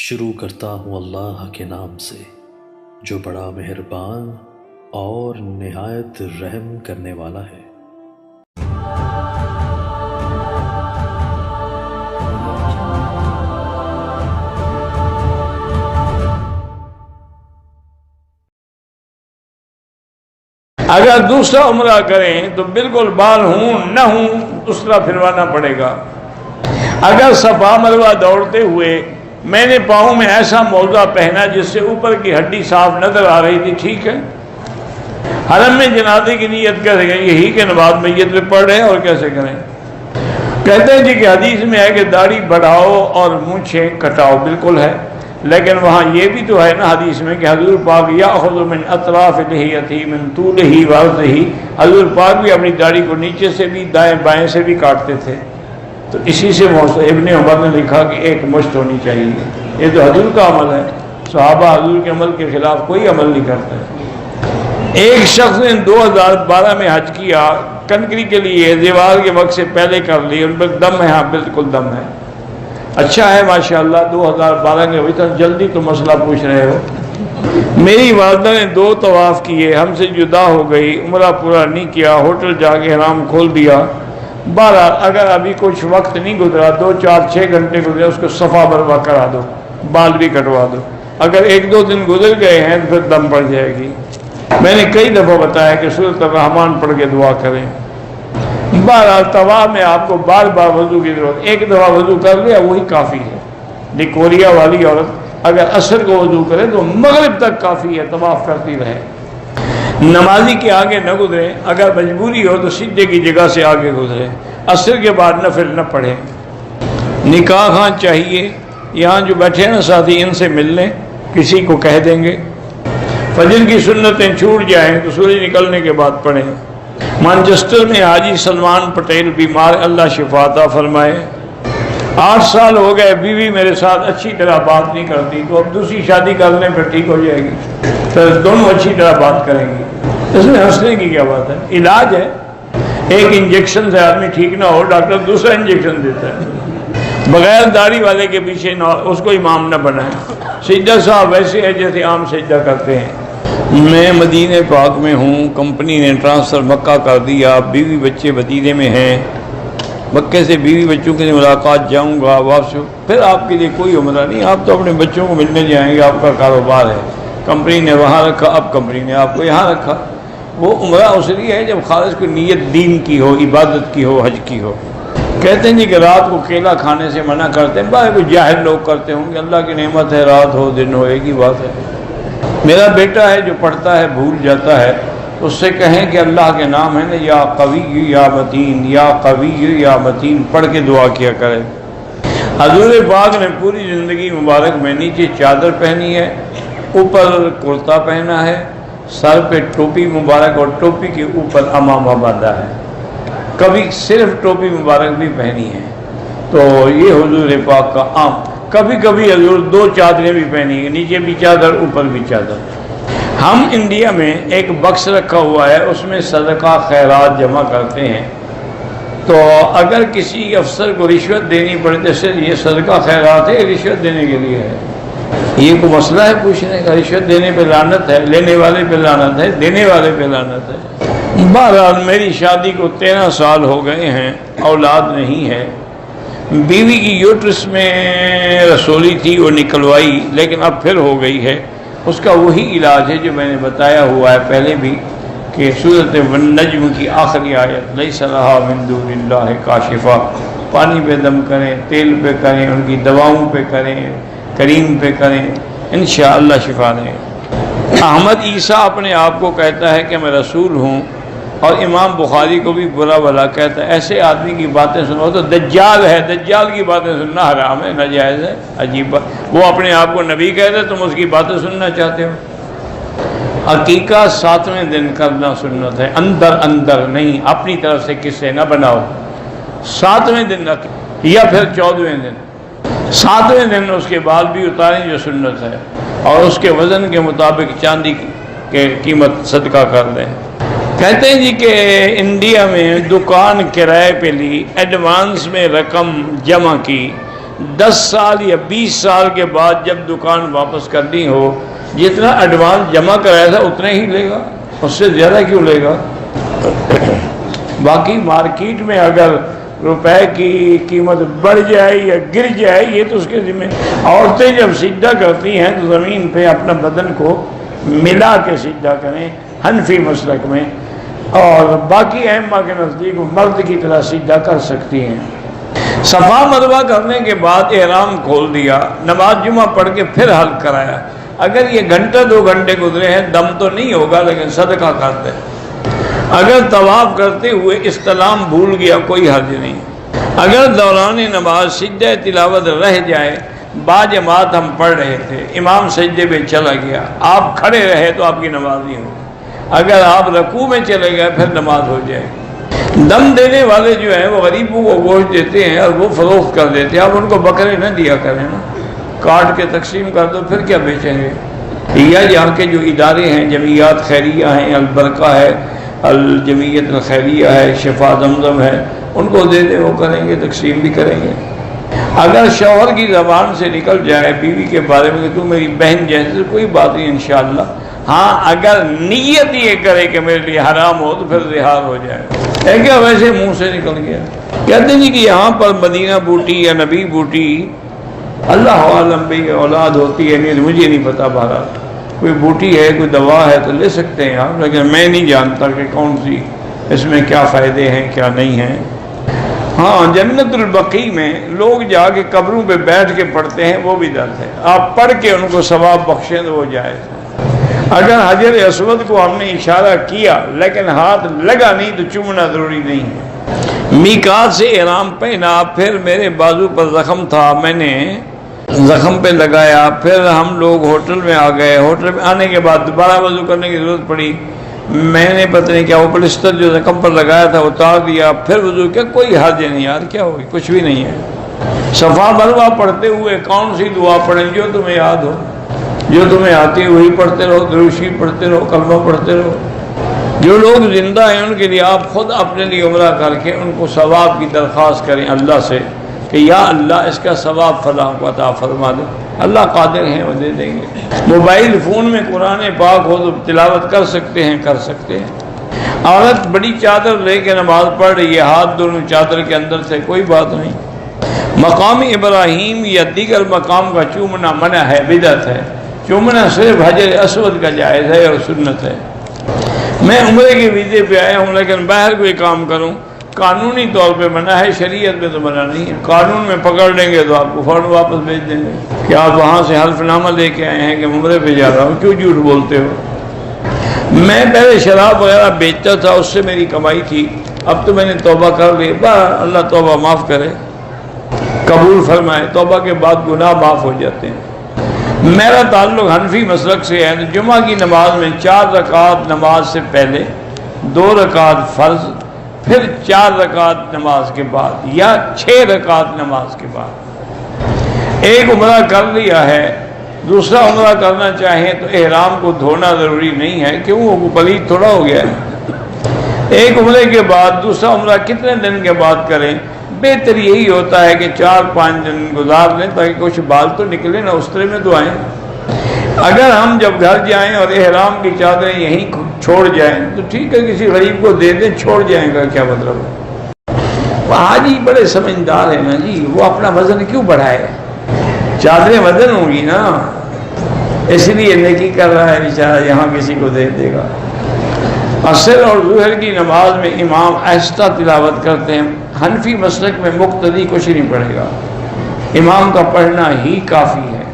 شروع کرتا ہوں اللہ کے نام سے جو بڑا مہربان اور نہایت رحم کرنے والا ہے۔ اگر دوسرا عمرہ کریں تو بالکل بال ہوں نہ ہوں دوسرا پھروانا پڑے گا۔ اگر صفا مروہ دوڑتے ہوئے میں نے پاؤں میں ایسا موزہ پہنا جس سے اوپر کی ہڈی صاف نظر آ رہی تھی، ٹھیک ہے۔ حرم میں جنازے کی نیت کیسے کریں؟ یہی کہ نماز میت میں پڑھ رہے ہیں، اور کیسے کریں؟ کہتے ہیں جی کہ حدیث میں ہے کہ داڑھی بڑھاؤ اور مونچھیں کٹاؤ، بالکل ہے، لیکن وہاں یہ بھی تو ہے نا حدیث میں کہ حضور پاک یاخذ من اطراف لحیتہ من طولہ وعرضہ، حضور پاک بھی اپنی داڑھی کو نیچے سے بھی دائیں بائیں سے بھی کاٹتے تھے۔ تو اسی سے ابن عمر نے لکھا کہ ایک مشت ہونی چاہیے۔ یہ تو حضور کا عمل ہے، صحابہ حضور کے عمل کے خلاف کوئی عمل نہیں کرتے۔ ایک شخص نے 2012 میں حج کیا، کنکری کے لیے دیوار کے وقت سے پہلے کر لی، ان پر دم ہے؟ ہاں بالکل دم ہے۔ اچھا ہے ماشاءاللہ، 2012 کے ابھی تک جلدی تو مسئلہ پوچھ رہے ہو۔ میری والدہ نے 2 طواف کیے، ہم سے جدا ہو گئی، عمرہ پورا نہیں کیا، ہوٹل جا کے حرام کھول دیا۔ بہرحال اگر ابھی کچھ وقت نہیں گزرا، 2 4 6 گھنٹے گزرے، اس کو صفا مروہ کرا دو، بال بھی کٹوا دو۔ اگر 1 2 دن گزر گئے ہیں تو پھر دم پڑ جائے گی۔ میں نے کئی دفعہ بتایا کہ سورۃ الرحمن پڑھ کے دعا کریں۔ بہرحال طواف میں آپ کو بار بار وضو کی ضرورت، ایک دفعہ وضو کر لیا وہی کافی ہے۔ ڈکوریا والی عورت اگر عصر کو وضو کرے تو مغرب تک کافی ہے، طواف کرتی رہے۔ نمازی کے آگے نہ گزرے، اگر مجبوری ہو تو سجدے کی جگہ سے آگے گزرے، عصر کے بعد نفل نہ پڑھیں۔ نکاح خاں چاہیے، یہاں جو بیٹھے ہیں نا ساتھی، ان سے مل لیں، کسی کو کہہ دیں گے۔ فجر کی سنتیں چھوٹ جائیں تو سورج نکلنے کے بعد پڑھیں۔ مانچسٹر میں حاجی سلمان پٹیل بیمار، اللہ شفا عطا فرمائے۔ 8 سال ہو گئے، بیوی میرے ساتھ اچھی طرح بات نہیں کرتی، تو اب دوسری شادی کرنے پہ ٹھیک ہو جائے گی، پھر دونوں اچھی طرح بات کریں گی۔ اس میں ہنسنے کی کیا بات ہے؟ علاج ہے۔ ایک انجیکشن سے آدمی ٹھیک نہ ہو، ڈاکٹر دوسرا انجیکشن دیتا ہے۔ بغیر داڑھی والے کے پیچھے نہ، اس کو امام نہ بنائیں۔ سجدہ صاحب ویسے ہے جیسے عام سجدہ کرتے ہیں۔ میں مدینہ پاک میں ہوں، کمپنی نے ٹرانسفر مکہ کر دیا، بیوی بچے مدینے میں ہیں، مکے سے بیوی بچوں کے لیے ملاقات جاؤں گا واپس، پھر آپ کے لیے کوئی عمرہ نہیں، آپ تو اپنے بچوں کو ملنے جائیں گے، آپ کا کاروبار ہے، کمپنی نے وہاں رکھا، اب کمپنی نے آپ کو یہاں رکھا۔ وہ عمرہ اس لیے ہے جب خالص کوئی نیت دین کی ہو، عبادت کی ہو، حج کی ہو۔ کہتے ہیں جی کہ رات کو کیلا کھانے سے منع کرتے ہیں، باہر کوئی جاہل لوگ کرتے ہوں گے، اللہ کی نعمت ہے، رات ہو دن ہو ایک ہی بات ہے۔ میرا بیٹا ہے جو پڑھتا ہے بھول جاتا ہے، اس سے کہیں کہ اللہ کے نام ہے نا، یا قوی یا متین، یا قوی یا متین پڑھ کے دعا کیا کرے۔ حضور پاک نے پوری زندگی مبارک میں نیچے چادر پہنی ہے، اوپر کرتا پہنا ہے، سر پہ ٹوپی مبارک اور ٹوپی کے اوپر امامہ باندھا ہے، کبھی صرف ٹوپی مبارک بھی پہنی ہے۔ تو یہ حضور پاک کا عام، کبھی کبھی حضور 2 چادریں بھی پہنی ہیں، نیچے بھی چادر اوپر بھی چادر۔ ہم انڈیا میں ایک بکس رکھا ہوا ہے، اس میں صدقہ خیرات جمع کرتے ہیں، تو اگر کسی افسر کو رشوت دینی پڑے جیسے یہ صدقہ خیرات ہے، رشوت دینے کے لیے ہے، یہ کوئی مسئلہ ہے پوچھنے کا؟ رشوت دینے پہ لعنت ہے، لینے والے پہ لعنت ہے، دینے والے پہ لعنت ہے۔ بہرحال میری شادی کو 13 سال ہو گئے ہیں، اولاد نہیں ہے۔ بیوی کی یوٹرس میں رسولی تھی، وہ نکلوائی، لیکن اب پھر ہو گئی ہے۔ اس کا وہی علاج ہے جو میں نے بتایا ہوا ہے پہلے بھی، کہ سورۃ النجم کی آخری آیت لیس لہا من دون اللہ کاشفہ، پانی پہ دم کریں، تیل پہ کریں، ان کی دواؤں پہ کریں، کریم پہ کریں، انشاءاللہ شفا دیں۔ احمد عیسیٰ اپنے آپ کو کہتا ہے کہ میں رسول ہوں، اور امام بخاری کو بھی برا بلا کہتا ہے۔ ایسے آدمی کی باتیں سنو تو دجال ہے، دجال کی باتیں سننا حرام ہے، ناجائز ہے، عجیب بات۔ وہ اپنے آپ کو نبی کہتا ہے، تم اس کی باتیں سننا چاہتے ہو۔ عقیقہ 7ویں دن کرنا سنت ہے، اندر اندر نہیں، اپنی طرف سے قصے نہ بناؤ۔ 7ویں دن یا پھر 14ویں دن، 7ویں دن اس کے بال بھی اتاریں جو سنت ہے، اور اس کے وزن کے مطابق چاندی کی قیمت صدقہ کر دیں۔ کہتے ہیں جی کہ انڈیا میں دکان کرائے پہ لی، ایڈوانس میں رقم جمع کی، 10 سال یا 20 سال کے بعد جب دکان واپس کرنی ہو جتنا ایڈوانس جمع کرایا تھا اتنا ہی لے گا، اس سے زیادہ کیوں لے گا؟ باقی مارکیٹ میں اگر روپے کی قیمت بڑھ جائے یا گر جائے یہ تو اس کے ذمہ۔ عورتیں جب سجدہ کرتی ہیں تو زمین پہ اپنا بدن کو ملا کے سجدہ کریں حنفی مسلک میں، اور باقی ائمہ کے نزدیک مرد کی طرح سجدہ کر سکتی ہیں۔ صفا مروہ کرنے کے بعد احرام کھول دیا، نماز جمعہ پڑھ کے پھر حلق کرایا۔ اگر یہ گھنٹہ 2 گھنٹے گزرے ہیں دم تو نہیں ہوگا لیکن صدقہ کرتے۔ اگر طواف کرتے ہوئے استلام بھول گیا کوئی حرج نہیں۔ اگر دوران نماز سجدہ تلاوت رہ جائے، باجماعت ہم پڑھ رہے تھے، امام سجدے میں چلا گیا، آپ کھڑے رہے تو آپ کی نماز نہیں ہوگی۔ اگر آپ رکوع میں چلے گئے پھر نماز ہو جائے گی۔ دم دینے والے جو ہیں وہ غریبوں کو گوشت دیتے ہیں اور وہ فروخت کر دیتے ہیں، آپ ان کو بکرے نہ دیا کریں نا، کاٹ کے تقسیم کر دو، پھر کیا بیچیں گے؟ یا یہاں کے جو ادارے ہیں، جمعیات خیریہ ہیں، البرکہ ہے، الجمعیت الخیریہ ہے، شفا زمزم ہے، ان کو دے دیں، وہ کریں گے، تقسیم بھی کریں گے۔ اگر شوہر کی زبان سے نکل جائے بیوی کے بارے میں کہ تو میری بہن جیسے، کوئی بات نہیں انشاءاللہ۔ ہاں اگر نیت یہ کرے کہ میرے لیے حرام ہو تو پھر زہار ہو جائے۔ ہے کیا ویسے منہ سے نکل گیا؟ کہتے ہیں کہ یہاں پر مدینہ بوٹی یا نبی بوٹی اللہ عالم بھی اولاد ہوتی ہے، نہیں مجھے نہیں پتا، بہرحال کوئی بوٹی ہے کوئی دوا ہے تو لے سکتے ہیں آپ، لیکن میں نہیں جانتا کہ کون سی اس میں کیا فائدے ہیں کیا نہیں ہیں۔ ہاں جنت البقیع میں لوگ جا کے قبروں پہ بیٹھ کے پڑھتے ہیں، وہ بھی درد ہے، آپ پڑھ کے ان کو ثواب بخشیں تو وہ جائز ہے۔ اگر حجر اسود کو ہم نے اشارہ کیا لیکن ہاتھ لگا نہیں تو چومنا ضروری نہیں ہے۔ میقات سے احرام پہنا، پھر میرے بازو پر زخم تھا، میں نے زخم پہ لگایا، پھر ہم لوگ ہوٹل میں آ گئے، ہوٹل میں آنے کے بعد دوبارہ وضو کرنے کی ضرورت پڑی، میں نے پتہ نہیں کیا وہ پلسٹر جو زخم پر لگایا تھا اتار دیا، پھر وضو کیا، کوئی حرج نہیں یار، کیا ہوگی، کچھ بھی نہیں ہے۔ صفا مروہ پڑھتے ہوئے کون سی دعا پڑھیں جو تمہیں یاد ہو، جو تمہیں آتی ہے وہی پڑھتے رہو، درود شریف پڑھتے رہو، کلمہ پڑھتے رہو۔ جو لوگ زندہ ہیں ان کے لیے آپ خود اپنے لیے عمرہ کر کے ان کو ثواب کی درخواست کریں اللہ سے کہ یا اللہ اس کا ثواب فلاں کو عطا فرما دے، اللہ قادر ہیں وہ دے دیں گے۔ موبائل فون میں قرآن پاک ہو تو تلاوت کر سکتے ہیں، کر سکتے ہیں۔ عورت بڑی چادر لے کے نماز پڑھ رہی ہے، ہاتھ دونوں چادر کے اندر سے، کوئی بات نہیں۔ مقام ابراہیم یا دیگر مقام کا چومنا منع ہے، بدعت ہے، چومنا صرف حجر اسود کا جائز ہے اور سنت ہے۔ میں عمرے کے ویزے پہ آیا ہوں لیکن باہر کوئی کام کروں، قانونی طور پہ منع ہے، شریعت میں تو منع نہیں ہے۔ قانون میں پکڑ لیں گے تو آپ کو فوراً واپس بھیج دیں گے کہ آپ وہاں سے حلف نامہ لے کے آئے ہیں کہ عمرے پہ جا رہا ہوں، کیوں جھوٹ بولتے ہو؟ میں پہلے شراب وغیرہ بیچتا تھا، اس سے میری کمائی تھی، اب تو میں نے توبہ کر لی، اللہ توبہ معاف کرے، قبول فرمائے، توبہ کے بعد گناہ معاف ہو جاتے ہیں۔ میرا تعلق حنفی مسلک سے ہے، جمعہ کی نماز میں 4 رکعت نماز سے پہلے، 2 رکعت فرض، پھر 4 رکعت نماز کے بعد، یا 6 رکعت نماز کے بعد۔ ایک عمرہ کر لیا ہے، دوسرا عمرہ کرنا چاہیں تو احرام کو دھونا ضروری نہیں ہے، کیوں وہ پلید تھوڑا ہو گیا ہے۔ ایک عمرے کے بعد دوسرا عمرہ کتنے دن کے بعد کریں؟ بہتر یہی ہوتا ہے کہ 4-5 دن گزار لیں تاکہ کچھ بال تو نکلے نہ، اس طرح میں تو آئیں۔ اگر ہم جب گھر جائیں اور احرام کی چادریں یہیں چھوڑ جائیں تو ٹھیک ہے، کسی غریب کو دے دیں، چھوڑ جائیں گا، کیا مطلب ہے؟ وہ حاجی بڑے سمجھدار ہیں نا جی، وہ اپنا وزن کیوں بڑھائے، چادریں وزن ہوں گی نا، اس لیے نیکی کر رہا ہے بیچارہ، یہاں کسی کو دے دے گا۔ عصر اور ظہر کی نماز میں امام آہستہ تلاوت کرتے ہیں، حنفی مسلک میں مقتدی کچھ نہیں پڑھے گا، امام کا پڑھنا ہی کافی ہے۔